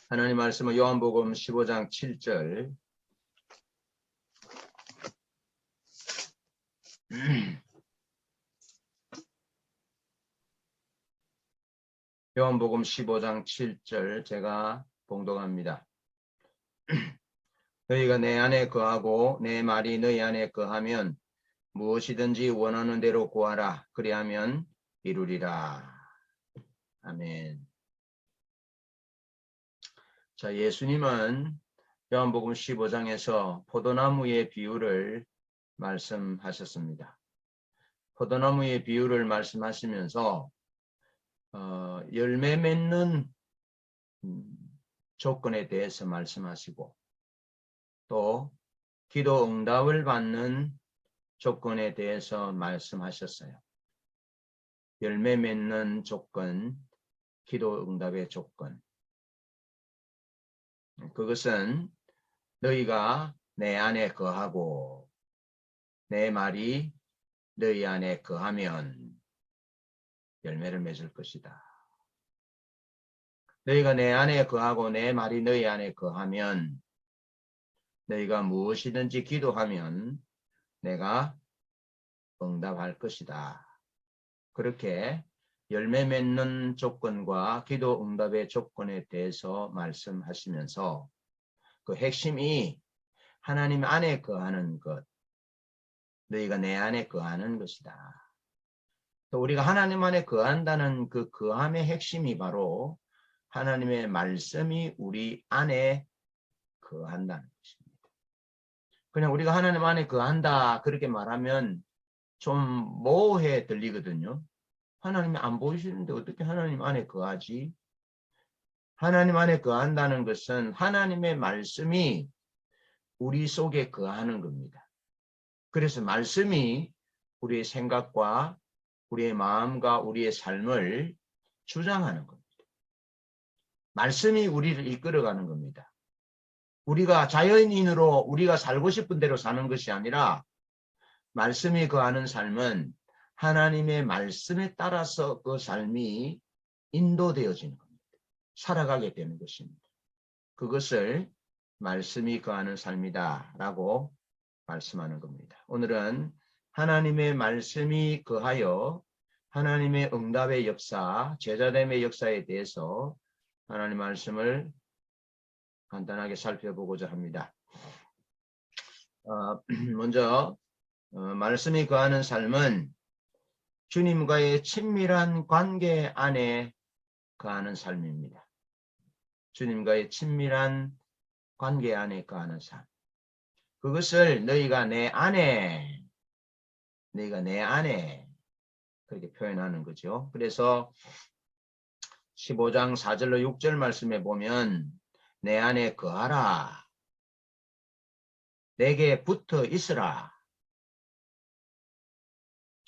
하나님 말씀은 요한복음 15장 7절. 요한복음 15장 7절 제가 봉독합니다. 너희가 내 안에 거하고 내 말이 너희 안에 거하면 무엇이든지 원하는 대로 구하라. 그리하면 이루리라. 아멘. 자, 예수님은 요한복음 15장에서 포도나무의 비유를 말씀하셨습니다. 포도나무의 비유를 말씀하시면서 열매 맺는 조건에 대해서 말씀하시고 또 기도 응답을 받는 조건에 대해서 말씀하셨어요. 열매 맺는 조건, 기도 응답의 조건. 그것은 너희가 내 안에 거하고 내 말이 너희 안에 거하면 열매를 맺을 것이다. 너희가 내 안에 거하고 내 말이 너희 안에 거하면 너희가 무엇이든지 기도하면 내가 응답할 것이다. 그렇게 열매 맺는 조건과 기도 응답의 조건에 대해서 말씀하시면서 그 핵심이 하나님 안에 거하는 것, 너희가 내 안에 거하는 것이다. 또 우리가 하나님 안에 거한다는 그 거함의 핵심이 바로 하나님의 말씀이 우리 안에 거한다는 것입니다. 그냥 우리가 하나님 안에 거한다 그렇게 말하면 좀 모호해 들리거든요. 하나님이 안 보이시는데 어떻게 하나님 안에 거하지? 하나님 안에 거한다는 것은 하나님의 말씀이 우리 속에 거하는 겁니다. 그래서 말씀이 우리의 생각과 우리의 마음과 우리의 삶을 주장하는 겁니다. 말씀이 우리를 이끌어가는 겁니다. 우리가 자연인으로 우리가 살고 싶은 대로 사는 것이 아니라 말씀이 거하는 삶은 하나님의 말씀에 따라서 그 삶이 인도되어지는 겁니다. 살아가게 되는 것입니다. 그것을 말씀이 거하는 삶이다 라고 말씀하는 겁니다. 오늘은 하나님의 말씀이 거하여 하나님의 응답의 역사, 제자됨의 역사에 대해서 하나님 말씀을 간단하게 살펴보고자 합니다. 먼저 말씀이 거하는 삶은 주님과의 친밀한 관계 안에 거하는 삶입니다. 주님과의 친밀한 관계 안에 거하는 삶. 그것을 너희가 내 안에 그렇게 표현하는 거죠. 그래서 15장 4절로 6절 말씀에 보면 내 안에 거하라. 내게 붙어 있으라.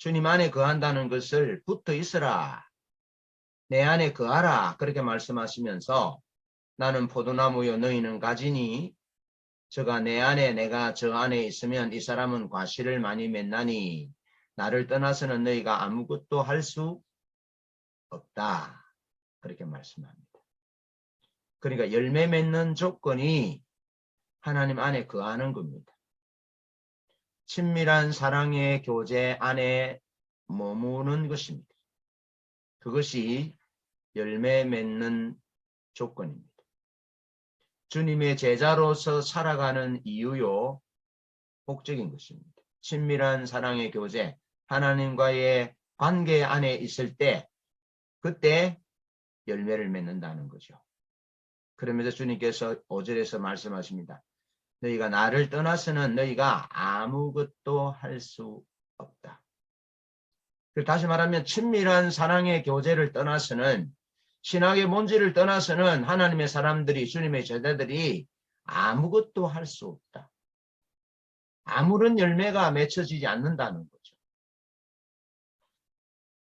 주님 안에 거한다는 것을 붙어 있으라. 내 안에 거하라. 그렇게 말씀하시면서 나는 포도나무요 너희는 가지니 저가 내 안에 내가 저 안에 있으면 이 사람은 과실을 많이 맺나니 나를 떠나서는 너희가 아무것도 할 수 없다. 그렇게 말씀합니다. 그러니까 열매 맺는 조건이 하나님 안에 거하는 겁니다. 친밀한 사랑의 교제 안에 머무는 것입니다. 그것이 열매 맺는 조건입니다. 주님의 제자로서 살아가는 이유요, 목적인 것입니다. 친밀한 사랑의 교제, 하나님과의 관계 안에 있을 때 그때 열매를 맺는다는 거죠. 그러면서 주님께서 5절에서 말씀하십니다. 너희가 나를 떠나서는 너희가 아무것도 할 수 없다. 다시 말하면 친밀한 사랑의 교제를 떠나서는 신학의 본질을 떠나서는 하나님의 사람들이 주님의 제자들이 아무것도 할 수 없다. 아무런 열매가 맺혀지지 않는다는 거죠.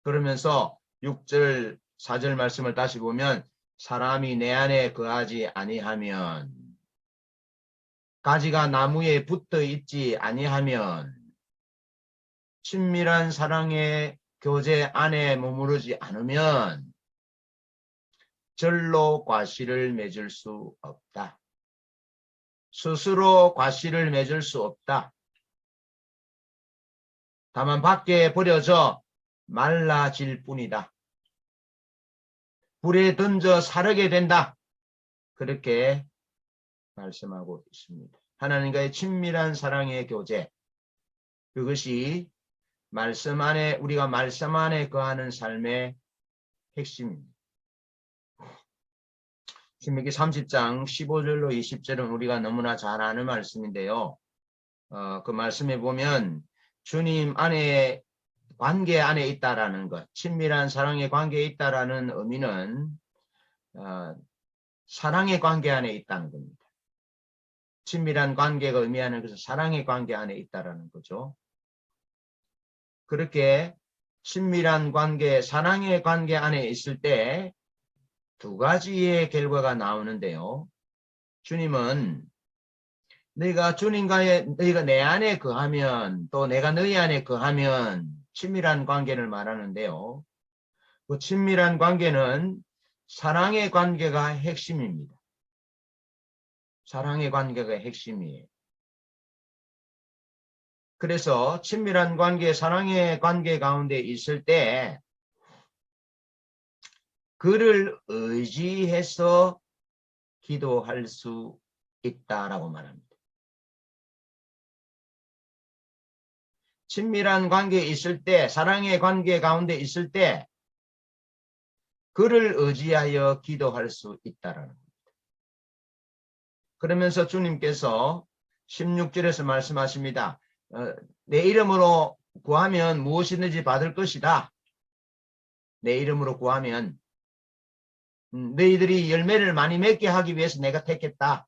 그러면서 6절 4절 말씀을 다시 보면 사람이 내 안에 거하지 아니하면 가지가 나무에 붙어 있지 아니하면 친밀한 사랑의 교제 안에 머무르지 않으면 절로 과실을 맺을 수 없다. 스스로 과실을 맺을 수 없다. 다만 밖에 버려져 말라질 뿐이다. 불에 던져 사르게 된다. 그렇게 말씀하고 있습니다. 하나님과의 친밀한 사랑의 교제, 그것이 말씀 안에, 우리가 말씀 안에 거하는 삶의 핵심입니다. 신명기 30장 15절로 20절은 우리가 너무나 잘 아는 말씀인데요. 그 말씀에 보면 주님 안에, 관계 안에 있다라는 것, 친밀한 사랑의 관계에 있다라는 의미는 사랑의 관계 안에 있다는 겁니다. 친밀한 관계가 의미하는 것은 사랑의 관계 안에 있다라는 거죠. 그렇게 친밀한 관계, 사랑의 관계 안에 있을 때 두 가지의 결과가 나오는데요. 주님은 너희가 내 안에 거하면, 또 내가 너희 안에 거하면 친밀한 관계를 말하는데요. 그 친밀한 관계는 사랑의 관계가 핵심입니다. 사랑의 관계가 핵심이에요. 그래서 친밀한 관계, 사랑의 관계 가운데 있을 때 그를 의지해서 기도할 수 있다라고 말합니다. 친밀한 관계에 있을 때, 사랑의 관계 가운데 있을 때 그를 의지하여 기도할 수 있다라는 겁니다. 그러면서 주님께서 16절에서 말씀하십니다. 내 이름으로 구하면 무엇이든지 받을 것이다. 내 이름으로 구하면 너희들이 열매를 많이 맺게 하기 위해서 내가 택했다.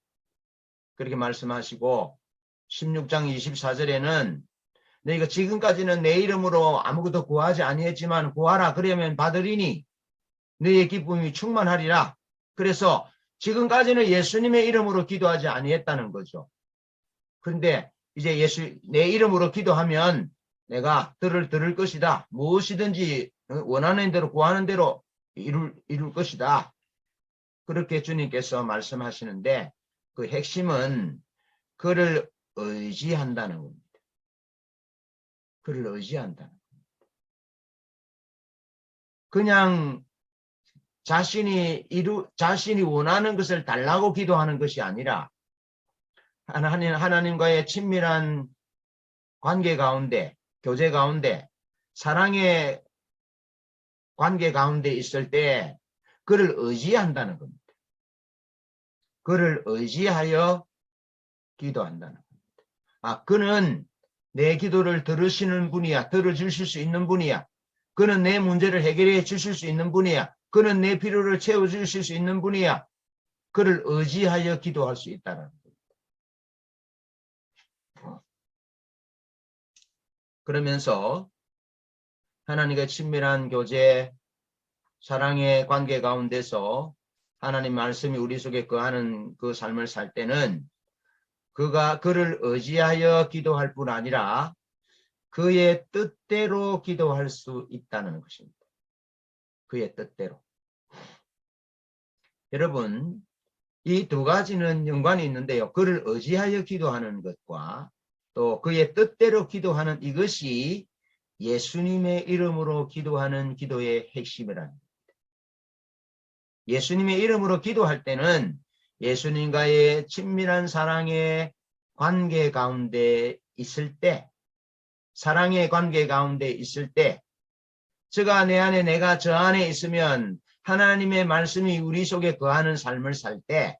그렇게 말씀하시고 16장 24절에는 너희가 지금까지는 내 이름으로 아무것도 구하지 아니했지만 구하라 그러면 받으리니 너희의 기쁨이 충만하리라. 그래서 지금까지는 예수님의 이름으로 기도하지 아니했다는 거죠. 그런데 이제 내 이름으로 기도하면 내가 들을 것이다. 무엇이든지 원하는 대로 구하는 대로 이룰 것이다. 그렇게 주님께서 말씀하시는데 그 핵심은 그를 의지한다는 겁니다. 그를 의지한다는 겁니다. 그냥 자신이 원하는 것을 달라고 기도하는 것이 아니라 하나님과의 친밀한 관계 가운데, 교제 가운데, 사랑의 관계 가운데 있을 때 그를 의지한다는 겁니다. 그를 의지하여 기도한다는 겁니다. 그는 내 기도를 들으시는 분이야. 들어주실 수 있는 분이야. 그는 내 문제를 해결해 주실 수 있는 분이야. 그는 내 필요를 채워주실 수 있는 분이야. 그를 의지하여 기도할 수 있다는 겁니다. 그러면서 하나님과 친밀한 교제, 사랑의 관계 가운데서 하나님 말씀이 우리 속에 거하는 그 삶을 살 때는 그를 의지하여 기도할 뿐 아니라 그의 뜻대로 기도할 수 있다는 것입니다. 그의 뜻대로. 여러분, 이 두 가지는 연관이 있는데요. 그를 의지하여 기도하는 것과 또 그의 뜻대로 기도하는 이것이 예수님의 이름으로 기도하는 기도의 핵심이라는 겁니다. 예수님의 이름으로 기도할 때는 예수님과의 친밀한 사랑의 관계 가운데 있을 때, 사랑의 관계 가운데 있을 때, 저가 내 안에 내가 저 안에 있으면 하나님의 말씀이 우리 속에 거하는 삶을 살 때,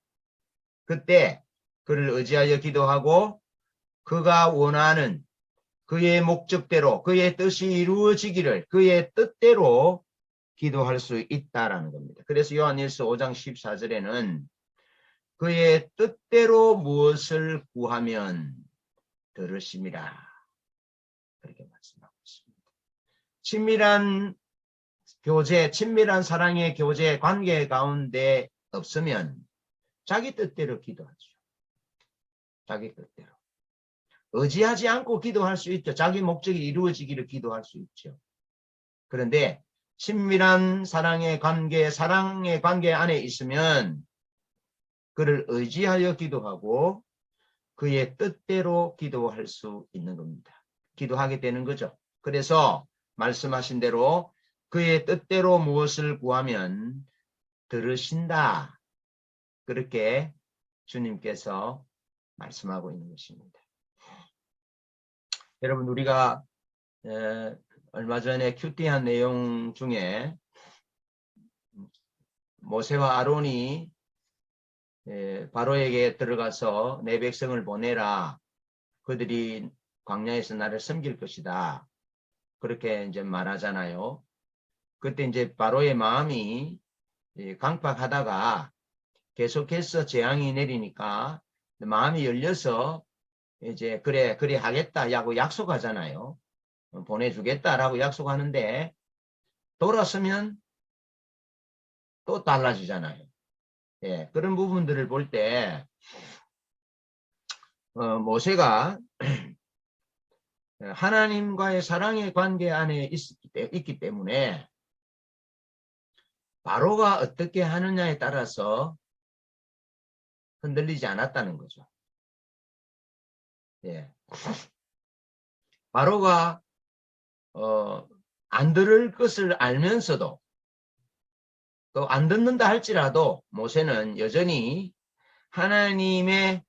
그때 그를 의지하여 기도하고 그가 원하는 그의 목적대로 그의 뜻이 이루어지기를 그의 뜻대로 기도할 수 있다라는 겁니다. 그래서 요한일서 5장 14절에는 그의 뜻대로 무엇을 구하면 들으심이라. 그렇게 말씀하고 있습니다. 친밀한 교제, 친밀한 사랑의 교제, 관계 가운데 없으면 자기 뜻대로 기도하죠. 자기 뜻대로. 의지하지 않고 기도할 수 있죠. 자기 목적이 이루어지기를 기도할 수 있죠. 그런데 친밀한 사랑의 관계 안에 있으면 그를 의지하여 기도하고 그의 뜻대로 기도할 수 있는 겁니다. 기도하게 되는 거죠. 그래서 말씀하신 대로 그의 뜻대로 무엇을 구하면 들으신다. 그렇게 주님께서 말씀하고 있는 것입니다. 여러분, 우리가 얼마 전에 큐티한 내용 중에 모세와 아론이 바로에게 들어가서 내 백성을 보내라. 그들이 광야에서 나를 섬길 것이다. 그렇게 이제 말하잖아요. 그때 이제 바로의 마음이 강박하다가 계속해서 재앙이 내리니까 마음이 열려서 이제 그래 하겠다라고 약속하잖아요. 보내주겠다라고 약속하는데 돌아서면 또 달라지잖아요. 예, 그런 부분들을 볼 때 모세가 하나님과의 사랑의 관계 안에 있기 때문에 바로가 어떻게 하느냐에 따라서 흔들리지 않았다는 거죠. 예. 바로가 안 들을 것을 알면서도 또 안 듣는다 할지라도 모세는 여전히 하나님의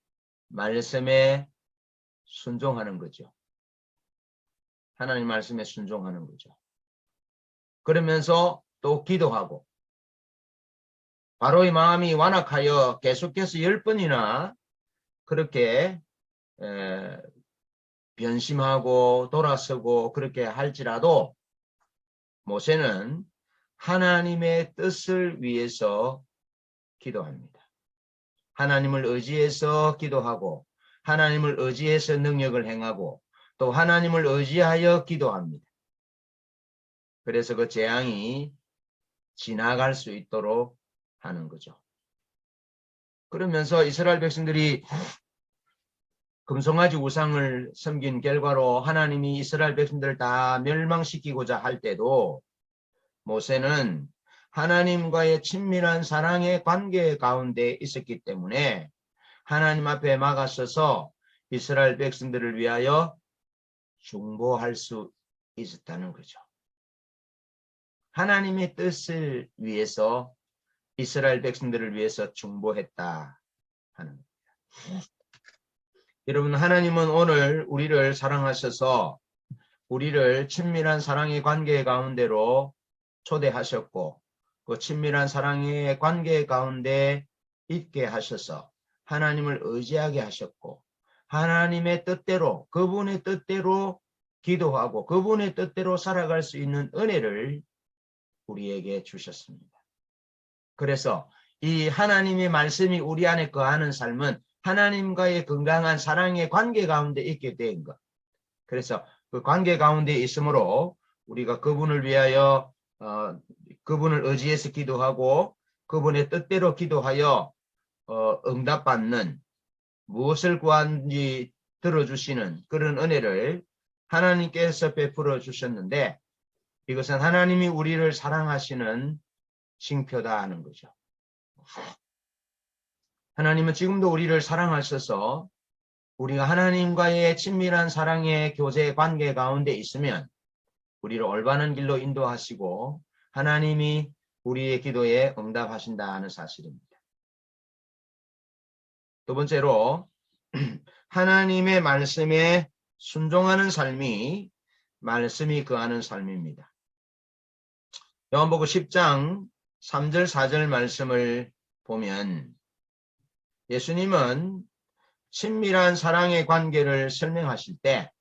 말씀에 순종하는 거죠. 하나님 말씀에 순종하는 거죠. 그러면서 또 기도하고 바로의 마음이 완악하여 계속해서 10번이나 그렇게 변심하고 돌아서고 그렇게 할지라도 모세는 하나님의 뜻을 위해서 기도합니다. 하나님을 의지해서 기도하고 하나님을 의지해서 능력을 행하고 또 하나님을 의지하여 기도합니다. 그래서 그 재앙이 지나갈 수 있도록 하는 거죠. 그러면서 이스라엘 백성들이 금송아지 우상을 섬긴 결과로 하나님이 이스라엘 백성들을 다 멸망시키고자 할 때도 모세는 하나님과의 친밀한 사랑의 관계 가운데 있었기 때문에 하나님 앞에 막아서서 이스라엘 백성들을 위하여 중보할 수 있었다는 거죠. 하나님의 뜻을 위해서 이스라엘 백성들을 위해서 중보했다 하는 겁니다. 여러분, 하나님은 오늘 우리를 사랑하셔서 우리를 친밀한 사랑의 관계 가운데로 초대하셨고 그 친밀한 사랑의 관계 가운데 있게 하셔서 하나님을 의지하게 하셨고 하나님의 뜻대로 그분의 뜻대로 기도하고 그분의 뜻대로 살아갈 수 있는 은혜를 우리에게 주셨습니다. 그래서 이 하나님의 말씀이 우리 안에 거하는 삶은 하나님과의 건강한 사랑의 관계 가운데 있게 된 것. 그래서 그 관계 가운데 있으므로 우리가 그분을 위하여 그분을 의지해서 기도하고 그분의 뜻대로 기도하여 응답받는 무엇을 구한지 들어주시는 그런 은혜를 하나님께서 베풀어 주셨는데 이것은 하나님이 우리를 사랑하시는 징표다 하는 거죠. 하나님은 지금도 우리를 사랑하셔서 우리가 하나님과의 친밀한 사랑의 교제 관계 가운데 있으면 우리를 올바른 길로 인도하시고 하나님이 우리의 기도에 응답하신다 하는 사실입니다. 두 번째로 하나님의 말씀에 순종하는 삶이 말씀이 거하는 삶입니다. 요한복음 10장 3절 4절 말씀을 보면 예수님은 친밀한 사랑의 관계를 설명하실 때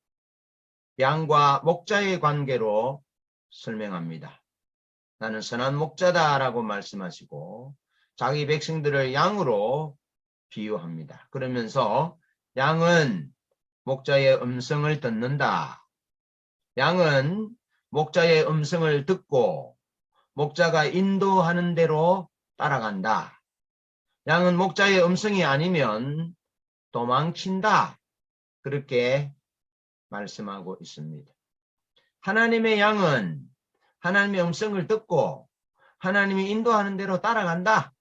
양과 목자의 관계로 설명합니다. 나는 선한 목자다라고 말씀하시고 자기 백성들을 양으로 비유합니다. 그러면서 양은 목자의 음성을 듣는다. 양은 목자의 음성을 듣고 목자가 인도하는 대로 따라간다. 양은 목자의 음성이 아니면 도망친다. 그렇게 말씀하고 있습니다. 하나님의 양은 하나님의 음성을 듣고 하나님이 인도하는 대로 따라간다.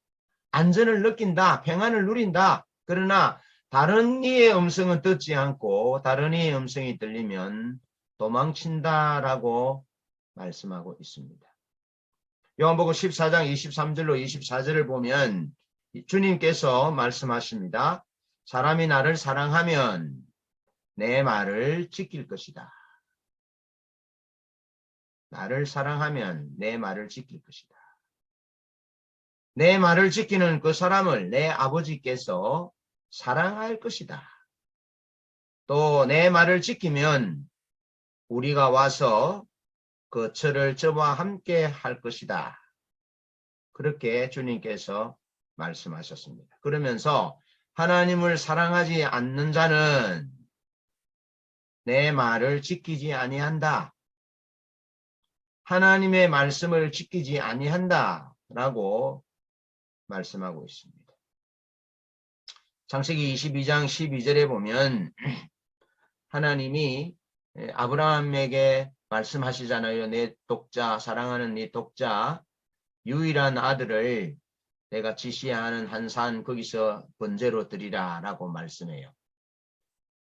안전을 느낀다. 평안을 누린다. 그러나 다른 이의 음성은 듣지 않고 다른 이의 음성이 들리면 도망친다라고 말씀하고 있습니다. 요한복음 14장 23절로 24절을 보면 주님께서 말씀하십니다. 사람이 나를 사랑하면 내 말을 지킬 것이다. 나를 사랑하면 내 말을 지킬 것이다. 내 말을 지키는 그 사람을 내 아버지께서 사랑할 것이다. 또 내 말을 지키면 우리가 와서 그 저를 저와 함께 할 것이다. 그렇게 주님께서 말씀하셨습니다. 그러면서 하나님을 사랑하지 않는 자는 내 말을 지키지 아니한다. 하나님의 말씀을 지키지 아니한다. 라고 말씀하고 있습니다. 창세기 22장 12절에 보면 하나님이 아브라함에게 말씀하시잖아요. 내 독자, 사랑하는 네 독자, 유일한 아들을 내가 지시하는 한 산 거기서 번제로 드리라 라고 말씀해요.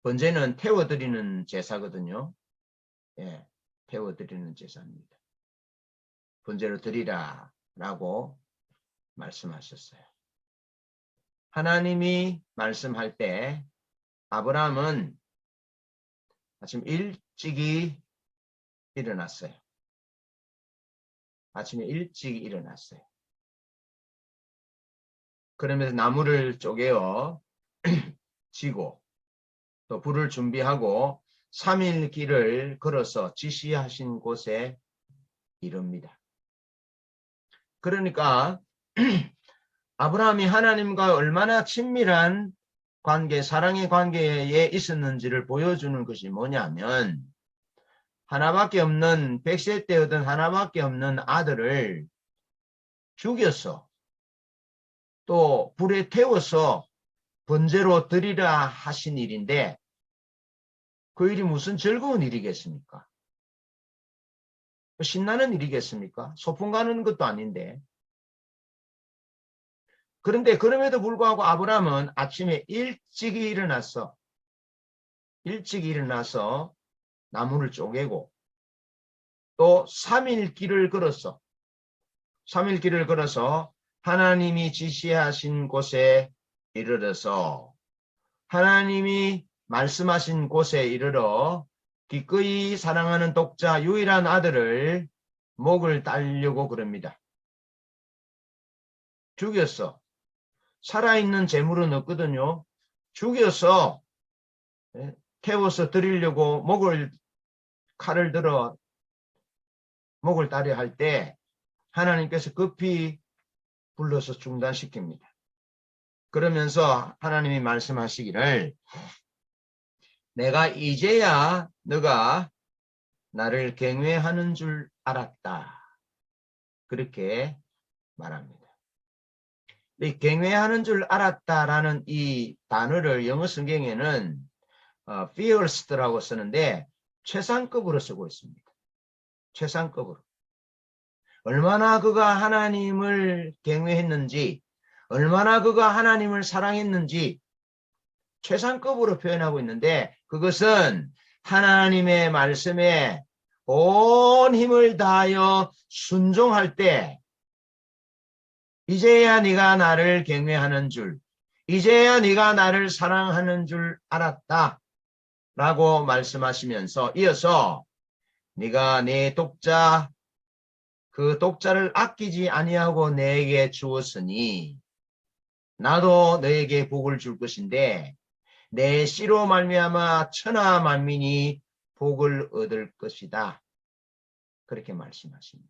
번제는 태워드리는 제사거든요. 예, 태워드리는 제사입니다. 번제로 드리라 라고 말씀하셨어요. 하나님이 말씀할 때 아브라함은 아침 일찍이 일어났어요. 아침에 일찍 일어났어요. 그러면서 나무를 쪼개어 지고 또 불을 준비하고 3일 길을 걸어서 지시하신 곳에 이릅니다. 그러니까 아브라함이 하나님과 얼마나 친밀한 관계, 사랑의 관계에 있었는지를 보여주는 것이 뭐냐면 하나밖에 없는 100세 때 얻은 하나밖에 없는 아들을 죽여서 또 불에 태워서 번제로 드리라 하신 일인데 그 일이 무슨 즐거운 일이겠습니까? 신나는 일이겠습니까? 소풍 가는 것도 아닌데. 그런데 그럼에도 불구하고 아브라함은 아침에 일찍 일어나서 나무를 쪼개고 또 3일 길을 걸었어. 3일 길을 걸어서 하나님이 지시하신 곳에 이르러서 하나님이 말씀하신 곳에 이르러 기꺼이 사랑하는 독자 유일한 아들을 목을 따려고 그럽니다. 죽였어. 살아있는 재물은 없거든요. 죽여서 태워서 드리려고 칼을 들어 목을 따려 할 때 하나님께서 급히 불러서 중단시킵니다. 그러면서 하나님이 말씀하시기를 내가 이제야 너가 나를 경외하는 줄 알았다. 그렇게 말합니다. 이 경외하는 줄 알았다라는 이 단어를 영어 성경에는 fearless라고 쓰는데 최상급으로 쓰고 있습니다. 최상급으로. 얼마나 그가 하나님을 경외했는지, 얼마나 그가 하나님을 사랑했는지 최상급으로 표현하고 있는데 그것은 하나님의 말씀에 온 힘을 다하여 순종할 때 이제야 네가 나를 경외하는 줄, 이제야 네가 나를 사랑하는 줄 알았다 라고 말씀하시면서 이어서 네가 네 독자, 그 독자를 아끼지 아니하고 내게 주었으니 나도 너에게 복을 줄 것인데 내 씨로 말미암아 천하 만민이 복을 얻을 것이다. 그렇게 말씀하십니다.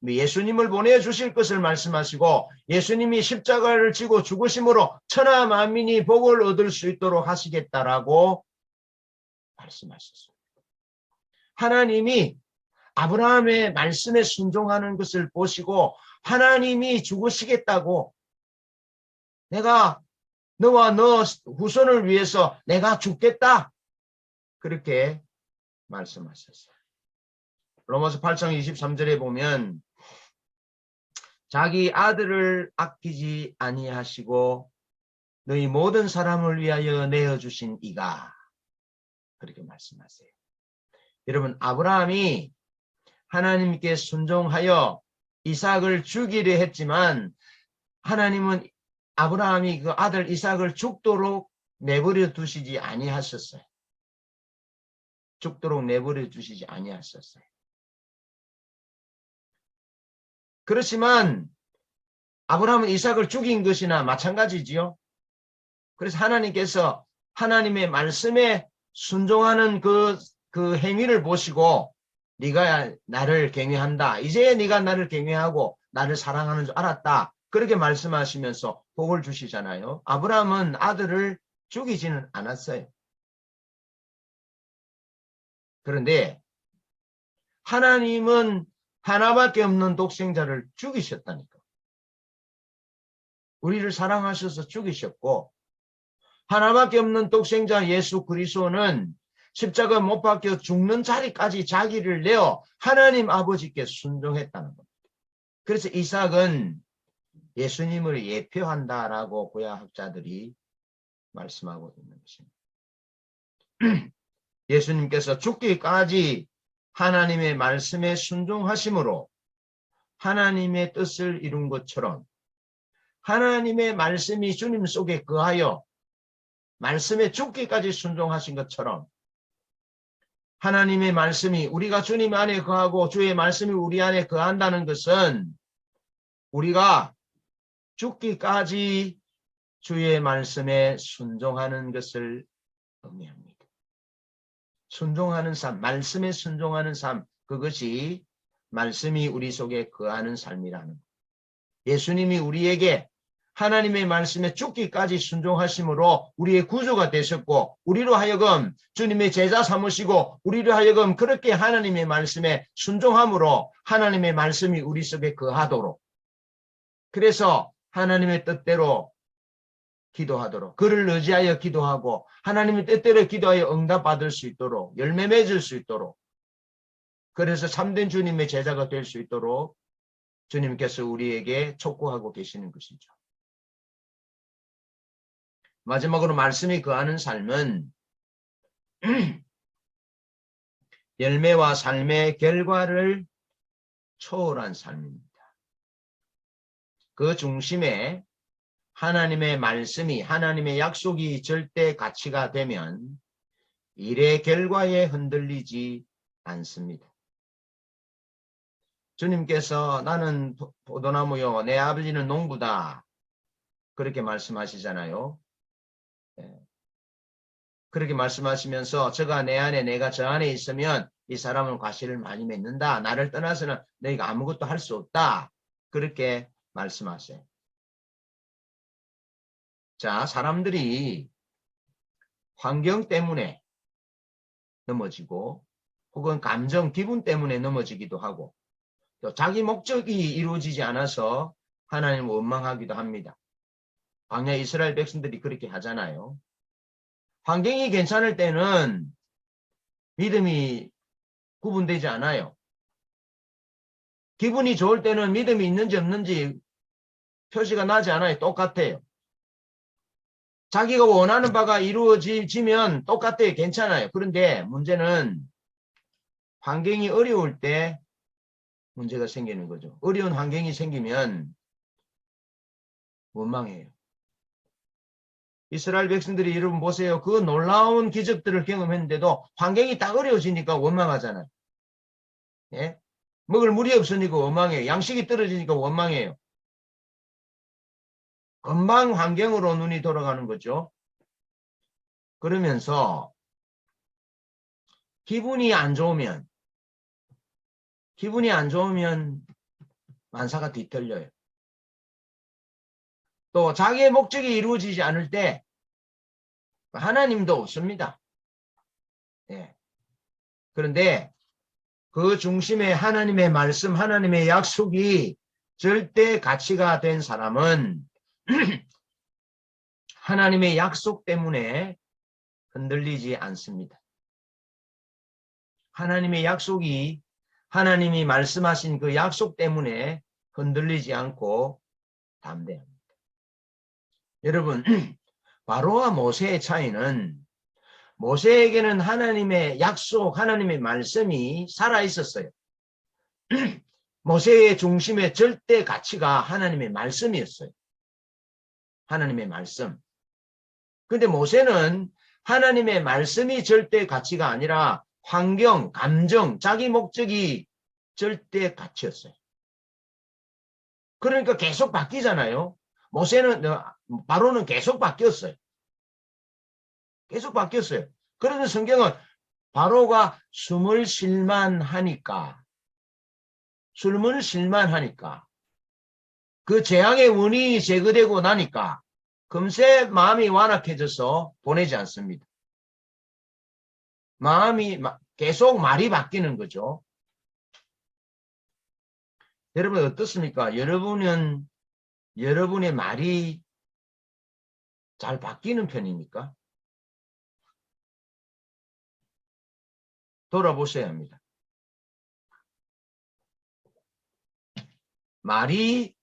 예수님을 보내주실 것을 말씀하시고 예수님이 십자가를 지고 죽으심으로 천하 만민이 복을 얻을 수 있도록 하시겠다라고 말씀하셨습니다. 하나님이 아브라함의 말씀에 순종하는 것을 보시고 하나님이 죽으시겠다고 내가 너와 너 후손을 위해서 내가 죽겠다. 그렇게 말씀하셨어요. 로마서 8장 23절에 보면 자기 아들을 아끼지 아니하시고 너희 모든 사람을 위하여 내어주신 이가 그렇게 말씀하세요. 여러분 아브라함이 하나님께 순종하여 이삭을 죽이려 했지만 하나님은 아브라함이 그 아들 이삭을 죽도록 내버려 두시지 아니하셨어요. 죽도록 내버려 두시지 아니하셨어요. 그렇지만 아브라함은 이삭을 죽인 것이나 마찬가지지요. 그래서 하나님께서 하나님의 말씀에 순종하는 그 행위를 보시고 네가 나를 경외한다. 이제 네가 나를 경외하고 나를 사랑하는 줄 알았다. 그렇게 말씀하시면서 복을 주시잖아요. 아브라함은 아들을 죽이지는 않았어요. 그런데 하나님은 하나밖에 없는 독생자를 죽이셨다니까. 우리를 사랑하셔서 죽이셨고 하나밖에 없는 독생자 예수 그리스도는 십자가 못 박혀 죽는 자리까지 자기를 내어 하나님 아버지께 순종했다는 겁니다. 그래서 이삭은 예수님을 예표한다라고 구약학자들이 말씀하고 있는 것입니다. 예수님께서 죽기까지 하나님의 말씀에 순종하심으로 하나님의 뜻을 이룬 것처럼 하나님의 말씀이 주님 속에 거하여 말씀에 죽기까지 순종하신 것처럼 하나님의 말씀이 우리가 주님 안에 거하고 주의 말씀이 우리 안에 거한다는 것은 우리가 죽기까지 주의 말씀에 순종하는 것을 의미합니다. 순종하는 삶, 말씀에 순종하는 삶, 그것이 말씀이 우리 속에 거하는 삶이라는 것. 예수님이 우리에게 하나님의 말씀에 죽기까지 순종하심으로 우리의 구주가 되셨고 우리로 하여금 주님의 제자 삼으시고 우리로 하여금 그렇게 하나님의 말씀에 순종함으로 하나님의 말씀이 우리 속에 거하도록 그래서 하나님의 뜻대로 기도하도록 그를 의지하여 기도하고 하나님의 뜻대로 기도하여 응답받을 수 있도록 열매 맺을 수 있도록 그래서 참된 주님의 제자가 될 수 있도록 주님께서 우리에게 촉구하고 계시는 것이죠. 마지막으로 말씀이 거하는 삶은 열매와 삶의 결과를 초월한 삶입니다. 그 중심에 하나님의 말씀이 하나님의 약속이 절대 가치가 되면 일의 결과에 흔들리지 않습니다. 주님께서 나는 포도나무요 내 아버지는 농부다 그렇게 말씀하시잖아요. 그렇게 말씀하시면서 저가 내 안에 내가 저 안에 있으면 이 사람은 과실을 많이 맺는다. 나를 떠나서는 너희가 아무것도 할 수 없다. 그렇게 말씀하세요. 자, 사람들이 환경 때문에 넘어지고 혹은 감정, 기분 때문에 넘어지기도 하고 또 자기 목적이 이루어지지 않아서 하나님을 원망하기도 합니다. 광야 이스라엘 백성들이 그렇게 하잖아요. 환경이 괜찮을 때는 믿음이 구분되지 않아요. 기분이 좋을 때는 믿음이 있는지 없는지 표시가 나지 않아요. 똑같아요. 자기가 원하는 바가 이루어지면 똑같아요. 괜찮아요. 그런데 문제는 환경이 어려울 때 문제가 생기는 거죠. 어려운 환경이 생기면 원망해요. 이스라엘 백성들이 여러분 보세요. 그 놀라운 기적들을 경험했는데도 환경이 딱 어려워지니까 원망하잖아요. 예? 먹을 물이 없으니까 원망해요. 양식이 떨어지니까 원망해요. 금방 환경으로 눈이 돌아가는 거죠. 그러면서 기분이 안 좋으면 만사가 뒤틀려요. 또 자기의 목적이 이루어지지 않을 때 하나님도 없습니다. 예. 그런데 그 중심에 하나님의 말씀, 하나님의 약속이 절대 가치가 된 사람은 하나님의 약속 때문에 흔들리지 않습니다. 하나님의 약속이 하나님이 말씀하신 그 약속 때문에 흔들리지 않고 담대합니다. 여러분, 바로와 모세의 차이는 모세에게는 하나님의 약속, 하나님의 말씀이 살아있었어요. 모세의 중심의 절대 가치가 하나님의 말씀이었어요. 하나님의 말씀. 그런데 모세는 하나님의 말씀이 절대 가치가 아니라 환경, 감정, 자기 목적이 절대 가치였어요. 그러니까 계속 바뀌잖아요. 바로는 계속 바뀌었어요. 계속 바뀌었어요. 그런데 성경은 바로가 숨을 쉴만하니까 그 재앙의 원인이 제거되고 나니까 금세 마음이 완악해져서 보내지 않습니다. 마음이 계속 말이 바뀌는 거죠. 여러분 어떻습니까? 여러분의 말이 잘 바뀌는 편입니까? 돌아보셔야 합니다. 말이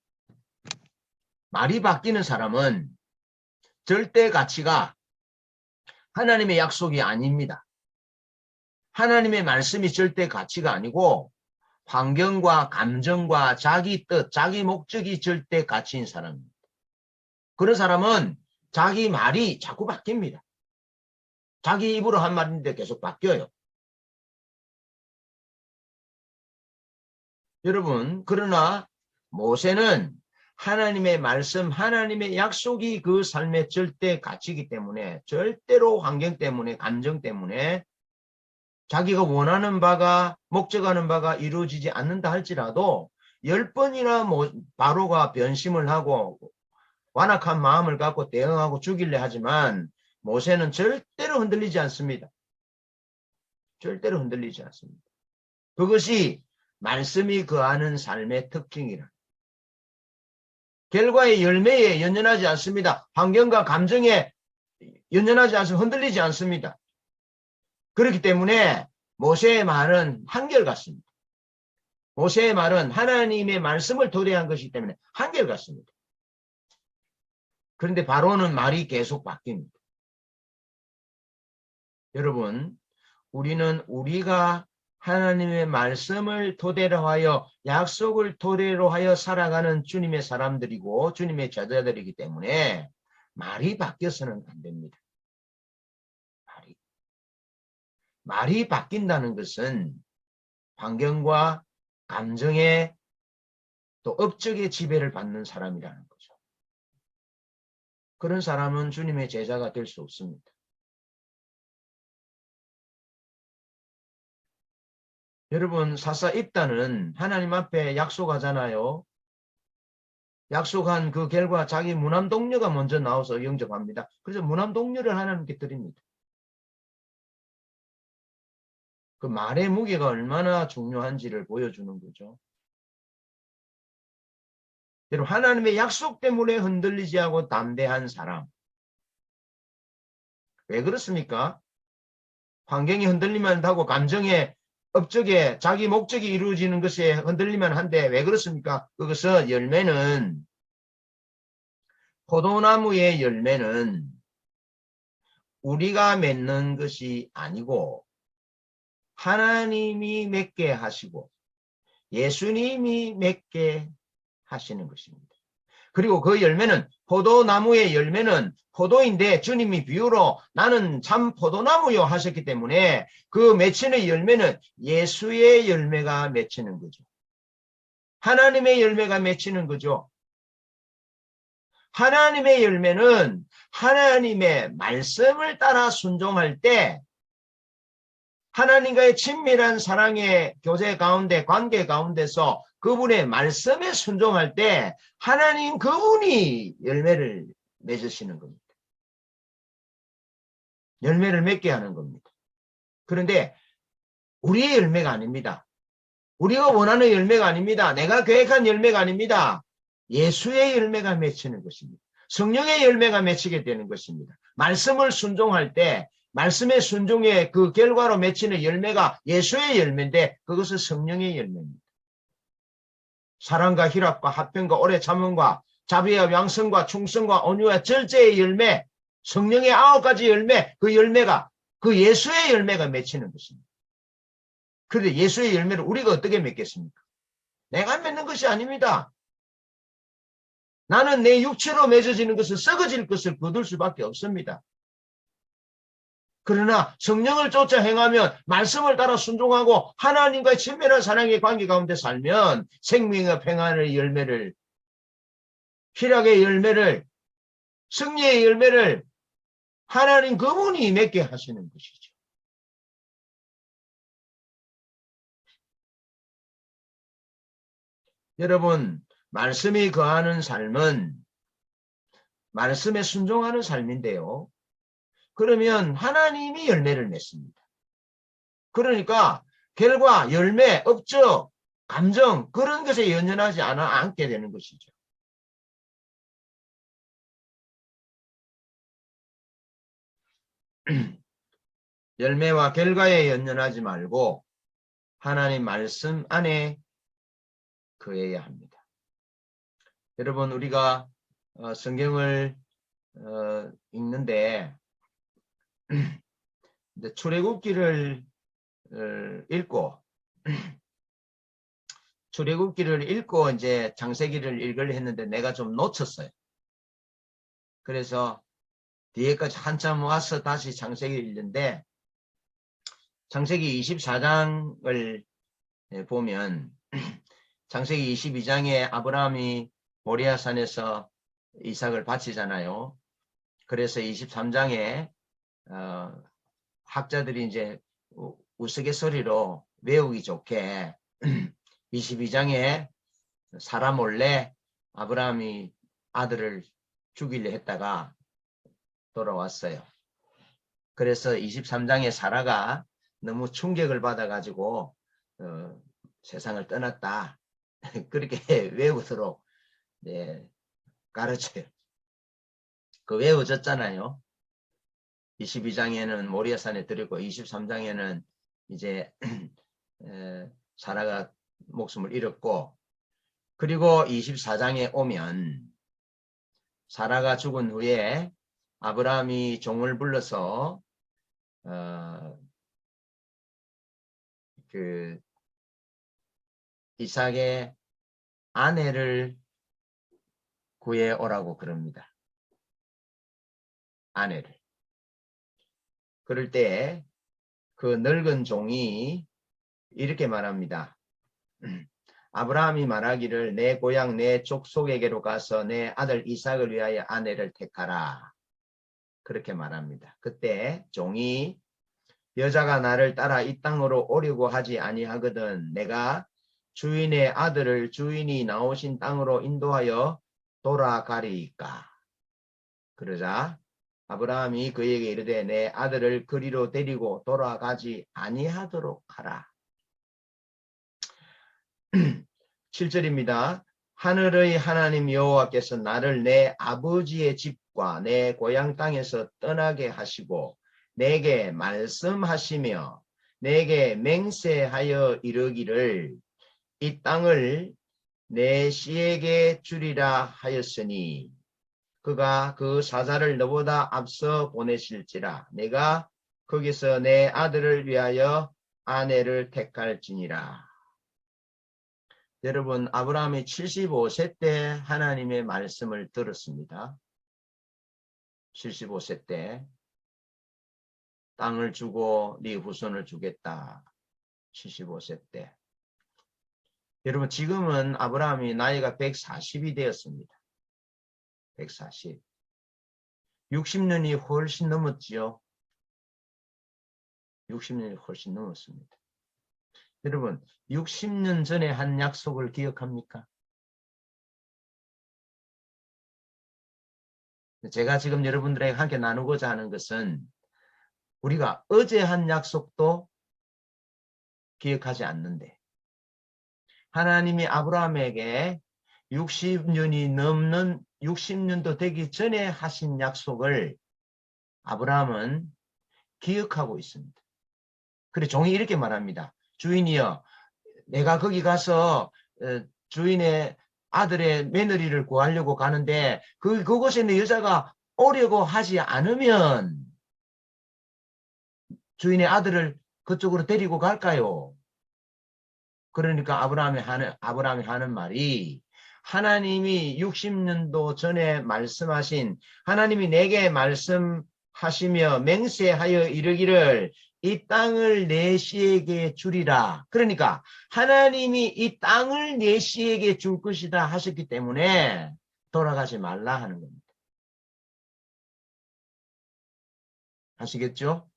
바뀌는 사람은 절대 가치가 하나님의 약속이 아닙니다. 하나님의 말씀이 절대 가치가 아니고 환경과 감정과 자기 뜻, 자기 목적이 절대 가치인 사람입니다. 그런 사람은 자기 말이 자꾸 바뀝니다. 자기 입으로 한 말인데 계속 바뀌어요. 여러분, 그러나 모세는 하나님의 말씀, 하나님의 약속이 그 삶의 절대 가치이기 때문에 절대로 환경 때문에, 감정 때문에 자기가 원하는 바가, 목적하는 바가 이루어지지 않는다 할지라도 10번이나 바로가 변심을 하고 완악한 마음을 갖고 대응하고 죽일래 하지만 모세는 절대로 흔들리지 않습니다. 절대로 흔들리지 않습니다. 그것이 말씀이 거하는 삶의 특징이라. 결과의 열매에 연연하지 않습니다. 환경과 감정에 연연하지 않습니다. 흔들리지 않습니다. 그렇기 때문에 모세의 말은 한결같습니다. 모세의 말은 하나님의 말씀을 도래한 것이기 때문에 한결같습니다. 그런데 바로는 말이 계속 바뀝니다. 여러분, 우리가 하나님의 말씀을 토대로 하여 약속을 토대로 하여 살아가는 주님의 사람들이고 주님의 제자들이기 때문에 말이 바뀌어서는 안 됩니다. 말이 바뀐다는 것은 환경과 감정에 또 업적의 지배를 받는 사람이라는 거죠. 그런 사람은 주님의 제자가 될 수 없습니다. 여러분, 사사입단은 하나님 앞에 약속하잖아요. 약속한 그 결과 자기 무남동료가 먼저 나와서 영접합니다. 그래서 무남동료를 하나님께 드립니다. 그 말의 무게가 얼마나 중요한지를 보여주는 거죠. 여러분, 하나님의 약속 때문에 흔들리지 않고 담대한 사람. 왜 그렇습니까? 환경이 흔들리면 하고 감정의 업적에 자기 목적이 이루어지는 것에 흔들리면 한데 왜 그렇습니까? 그것은 열매는 포도나무의 열매는 우리가 맺는 것이 아니고 하나님이 맺게 하시고 예수님이 맺게 하시는 것입니다. 그리고 그 열매는 포도나무의 열매는 포도인데 주님이 비유로 나는 참 포도나무요 하셨기 때문에 그 맺히는 열매는 예수의 열매가 맺히는 거죠. 하나님의 열매가 맺히는 거죠. 하나님의 열매는 하나님의 말씀을 따라 순종할 때 하나님과의 친밀한 사랑의 교제 가운데 관계 가운데서 그분의 말씀에 순종할 때 하나님 그분이 열매를 맺으시는 겁니다. 열매를 맺게 하는 겁니다. 그런데 우리의 열매가 아닙니다. 우리가 원하는 열매가 아닙니다. 내가 계획한 열매가 아닙니다. 예수의 열매가 맺히는 것입니다. 성령의 열매가 맺히게 되는 것입니다. 말씀을 순종할 때 말씀의 순종의 그 결과로 맺히는 열매가 예수의 열매인데 그것은 성령의 열매입니다. 사랑과 희락과 화평과 오래 참음과 자비와 양성과 충성과 온유와 절제의 열매, 성령의 9가지 열매, 그 열매가 그 예수의 열매가 맺히는 것입니다. 그런데 예수의 열매를 우리가 어떻게 맺겠습니까? 내가 맺는 것이 아닙니다. 나는 내 육체로 맺어지는 것은 썩어질 것을 거둘 수밖에 없습니다. 그러나 성령을 쫓아 행하면 말씀을 따라 순종하고 하나님과의 친밀한 사랑의 관계 가운데 살면 생명의 평안의 열매를, 희락의 열매를, 승리의 열매를 하나님 그분이 맺게 하시는 것이죠. 여러분, 말씀이 거하는 삶은 말씀에 순종하는 삶인데요. 그러면 하나님이 열매를 맺습니다. 그러니까 결과, 열매, 업적, 감정 그런 것에 연연하지 않게 되는 것이죠. 열매와 결과에 연연하지 말고 하나님 말씀 안에 거해야 합니다. 여러분 우리가 성경을 읽는데 출애굽기를 읽고 이제 창세기를 읽으려 했는데 내가 좀 놓쳤어요. 그래서 뒤에까지 한참 와서 다시 창세기를 읽는데 창세기 24장을 보면 창세기 22장에 아브라함이 모리아산에서 이삭을 바치잖아요. 그래서 23장에 학자들이 이제 우스갯소리로 외우기 좋게 22장에 사라 몰래 아브라함이 아들을 죽이려 했다가 돌아왔어요. 그래서 23장에 사라가 너무 충격을 받아가지고 세상을 떠났다. 그렇게 외우도록 가르쳐요. 그 외워졌잖아요. 22장에는 모리아산에 들었고 23장에는 이제 사라가 목숨을 잃었고 그리고 24장에 오면 사라가 죽은 후에 아브라함이 종을 불러서 그 이삭의 아내를 구해오라고 그럽니다. 아내를. 그럴 때 그 늙은 종이 이렇게 말합니다. 아브라함이 말하기를 내 고향 내 족속에게로 가서 내 아들 이삭을 위하여 아내를 택하라. 그렇게 말합니다. 그때 종이 여자가 나를 따라 이 땅으로 오려고 하지 아니하거든 내가 주인의 아들을 주인이 나오신 땅으로 인도하여 돌아가리이까. 그러자 아브라함이 그에게 이르되 내 아들을 그리로 데리고 돌아가지 아니하도록 하라. 7절입니다. 하늘의 하나님 여호와께서 나를 내 아버지의 집과 내 고향 땅에서 떠나게 하시고 내게 말씀하시며 내게 맹세하여 이르기를 이 땅을 내 씨에게 주리라 하였으니 그가 그 사자를 너보다 앞서 보내실지라 내가 거기서 내 아들을 위하여 아내를 택할지니라. 여러분 아브라함이 75세 때 하나님의 말씀을 들었습니다. 75세 때 땅을 주고 네 후손을 주겠다. 75세 때. 여러분 지금은 아브라함이 나이가 140이 되었습니다. 140. 60년이 훨씬 넘었지요. 60년이 훨씬 넘었습니다. 여러분 60년 전에 한 약속을 기억합니까? 제가 지금 여러분들에게 함께 나누고자 하는 것은 우리가 어제 한 약속도 기억하지 않는데 하나님이 아브라함에게 60년도 되기 전에 하신 약속을 아브라함은 기억하고 있습니다. 그래 종이 이렇게 말합니다. 주인이여, 내가 거기 가서 주인의 아들의 며느리를 구하려고 가는데 그곳에 있는 여자가 오려고 하지 않으면 주인의 아들을 그쪽으로 데리고 갈까요? 그러니까 아브라함이 하는 말이, 하나님이 60년도 전에 말씀하신, 하나님이 내게 말씀하시며 맹세하여 이르기를 이 땅을 내 씨에게 주리라. 그러니까 하나님이 이 땅을 내 씨에게 줄 것이다 하셨기 때문에 돌아가지 말라 하는 겁니다. 아시겠죠?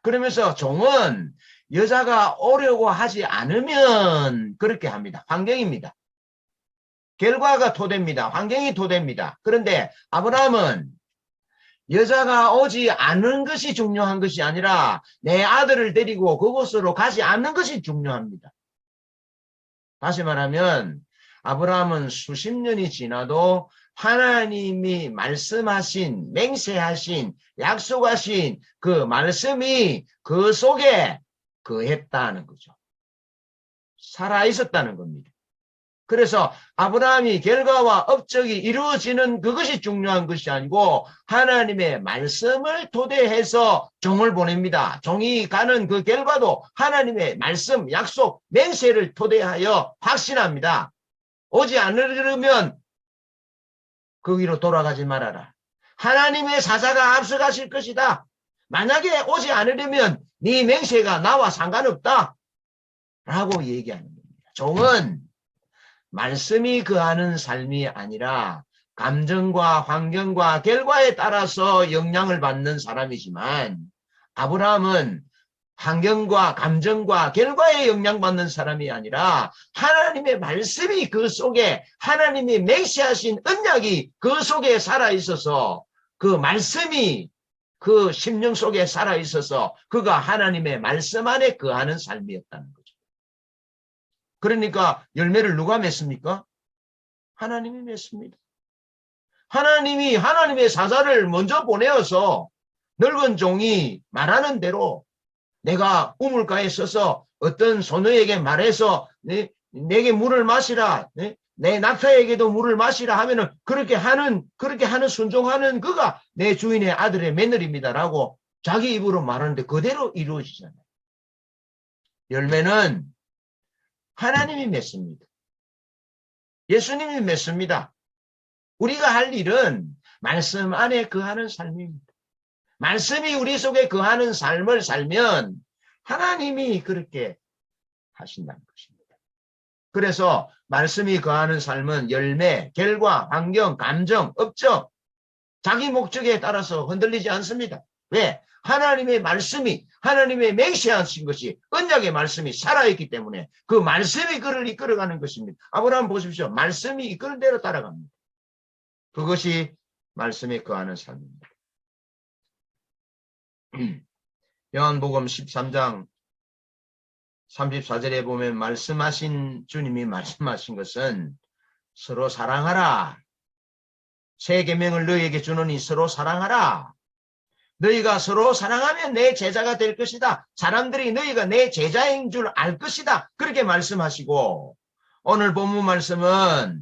그러면서 종은 여자가 오려고 하지 않으면 그렇게 합니다. 환경입니다. 결과가 토대입니다. 환경이 토대입니다. 그런데 아브라함은 여자가 오지 않는 것이 중요한 것이 아니라 내 아들을 데리고 그곳으로 가지 않는 것이 중요합니다. 다시 말하면 아브라함은 수십 년이 지나도 하나님이 말씀하신, 맹세하신, 약속하신 그 말씀이 그 속에 거했다는 거죠. 살아있었다는 겁니다. 그래서 아브라함이 결과와 업적이 이루어지는 그것이 중요한 것이 아니고 하나님의 말씀을 토대해서 종을 보냅니다. 종이 가는 그 결과도 하나님의 말씀, 약속, 맹세를 토대하여 확신합니다. 오지 않으려면 거기로 돌아가지 말아라. 하나님의 사자가 앞서가실 것이다. 만약에 오지 않으려면 네 맹세가 나와 상관없다. 라고 얘기하는 겁니다. 종은 말씀이 거하는 삶이 아니라 감정과 환경과 결과에 따라서 영향을 받는 사람이지만 아브라함은 환경과 감정과 결과에 영향받는 사람이 아니라 하나님의 말씀이 그 속에, 하나님이 맹세하신 언약이 그 속에 살아있어서 그 말씀이 그 심령 속에 살아있어서 그가 하나님의 말씀 안에 거하는 삶이었다는 거죠. 그러니까 열매를 누가 맺습니까? 하나님이 맺습니다. 하나님이 하나님의 사자를 먼저 보내어서 늙은 종이 말하는 대로 내가 우물가에 서서 어떤 소녀에게 말해서 내게 물을 마시라, 내 낙타에게도 물을 마시라 하면은 그렇게 하는 순종하는 그가 내 주인의 아들의 며느리입니다라고 자기 입으로 말하는데 그대로 이루어지잖아요. 열매는 하나님이 맺습니다. 예수님이 맺습니다. 우리가 할 일은 말씀 안에 거하는 삶입니다. 말씀이 우리 속에 거하는 삶을 살면 하나님이 그렇게 하신다는 것입니다. 그래서 말씀이 거하는 삶은 열매, 결과, 환경, 감정, 업적, 자기 목적에 따라서 흔들리지 않습니다. 왜? 하나님의 말씀이, 하나님의 맹세하신 것이, 언약의 말씀이 살아있기 때문에 그 말씀이 그를 이끌어가는 것입니다. 아브라함 보십시오. 말씀이 이끄는 대로 따라갑니다. 그것이 말씀에 거하는 삶입니다. 요한복음 13장 34절에 보면 주님이 말씀하신 것은 서로 사랑하라. 새 계명을 너희에게 주노니 서로 사랑하라. 너희가 서로 사랑하면 내 제자가 될 것이다. 사람들이 너희가 내 제자인 줄 알 것이다. 그렇게 말씀하시고 오늘 본문 말씀은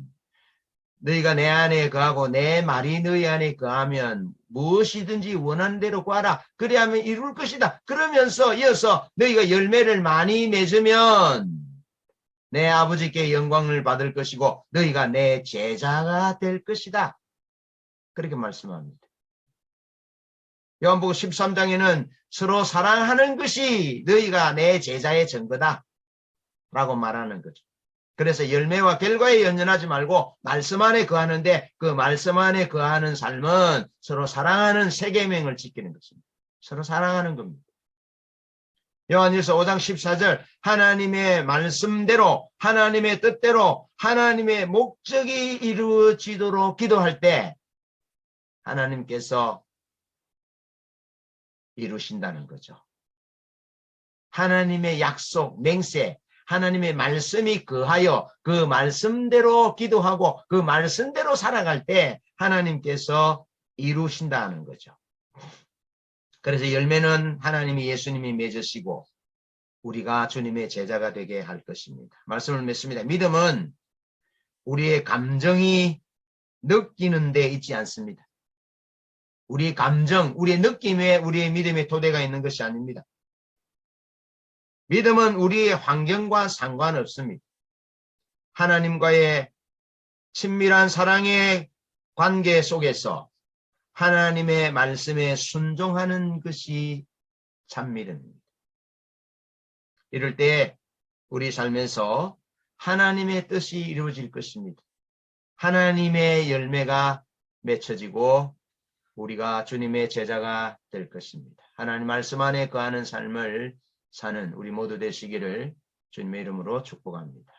너희가 내 안에 거하고 내 말이 너희 안에 거하면 무엇이든지 원하는 대로 구하라. 그리하면 이룰 것이다. 그러면서 이어서 너희가 열매를 많이 맺으면 내 아버지께 영광을 받을 것이고 너희가 내 제자가 될 것이다. 그렇게 말씀합니다. 요한복음 13장에는 서로 사랑하는 것이 너희가 내 제자의 증거다 라고 말하는 거죠. 그래서 열매와 결과에 연연하지 말고 말씀 안에 거하는데 그 말씀 안에 거하는 삶은 서로 사랑하는 새 계명을 지키는 것입니다. 서로 사랑하는 겁니다. 요한일서 5장 14절 하나님의 말씀대로 하나님의 뜻대로 하나님의 목적이 이루어지도록 기도할 때 하나님께서 이루신다는 거죠. 하나님의 약속, 맹세, 하나님의 말씀이 거하여 그 말씀대로 기도하고 그 말씀대로 살아갈 때 하나님께서 이루신다는 거죠. 그래서 열매는 하나님이 예수님이 맺으시고 우리가 주님의 제자가 되게 할 것입니다. 말씀을 맺습니다. 믿음은 우리의 감정이 느끼는 데 있지 않습니다. 우리 감정, 우리의 느낌에 우리의 믿음의 토대가 있는 것이 아닙니다. 믿음은 우리의 환경과 상관없습니다. 하나님과의 친밀한 사랑의 관계 속에서 하나님의 말씀에 순종하는 것이 참 믿음입니다. 이럴 때 우리 삶에서 하나님의 뜻이 이루어질 것입니다. 하나님의 열매가 맺혀지고 우리가 주님의 제자가 될 것입니다. 하나님 말씀 안에 거하는 삶을 사는 우리 모두 되시기를 주님의 이름으로 축복합니다.